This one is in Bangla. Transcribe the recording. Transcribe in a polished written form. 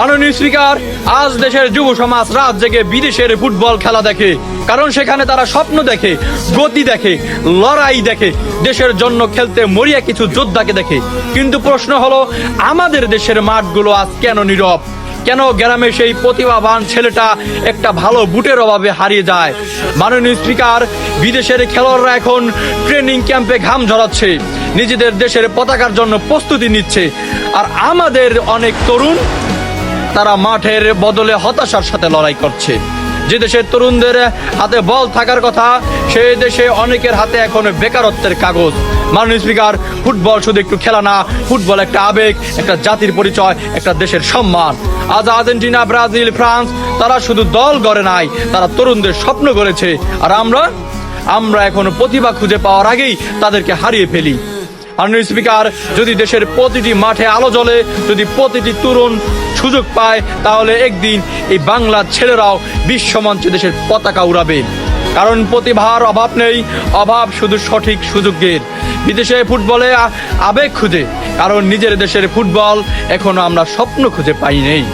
মাননীয় স্পিকার, আজ দেশের যুব সমাজ রাত জেগে বিদেশের ফুটবল খেলা দেখে, কারণ সেখানে তারা স্বপ্ন দেখে, গতি দেখে, লড়াই দেখে, দেশের জন্য খেলতে মরিয়া কিছু যোদ্ধাকে দেখে। কিন্তু প্রশ্ন হলো, আমাদের দেশের মাঠগুলো আজ কেন নীরব? কেন গ্রামে সেই প্রতিভাবান ছেলেটা একটা ভালো বুটের অভাবে হারিয়ে যায়? মাননীয় স্পিকার, বিদেশের খেলোয়াড়রা এখন ট্রেনিং ক্যাম্পে ঘাম ঝরাচ্ছে, নিজেদের দেশের পতাকার জন্য প্রস্তুতি নিচ্ছে, আর আমাদের অনেক তরুণ তারা মাঠের বদলে হতাশার সাথে লড়াই করছে। যে দেশের তরুণদের হাতে বল থাকার কথা, সেই দেশে অনেকের হাতে এখন বেকারত্বের কাগজ। মাননীয় স্পিকার, ফুটবল শুধু একটু খেলা না, ফুটবল একটা আবেগ, একটা জাতির পরিচয়, একটা দেশের সম্মান। আজ আর্জেন্টিনা, ব্রাজিল, ফ্রান্স তারা শুধু দল গড়ে নাই, তারা তরুণদের স্বপ্ন গড়েছে। আর আমরা এখন প্রতিভা খুঁজে পাওয়ার আগেই তাদেরকে হারিয়ে ফেলি। মাননীয় স্পিকার, যদি দেশের প্রতিটি মাঠে আলো জ্বলে, যদি প্রতিটি তরুণ সুযোগ পায়, তাহলে একদিন এই বাংলার ছেলেরাও বিশ্বমঞ্চে দেশের পতাকা উড়াবে। কারণ প্রতিভার অভাব নেই, অভাব শুধু সঠিক সুযোগের। বিদেশে ফুটবলে আবেগ খুঁজে, কারণ নিজের দেশের ফুটবল এখনো আমরা স্বপ্ন খুঁজে পাই নেই।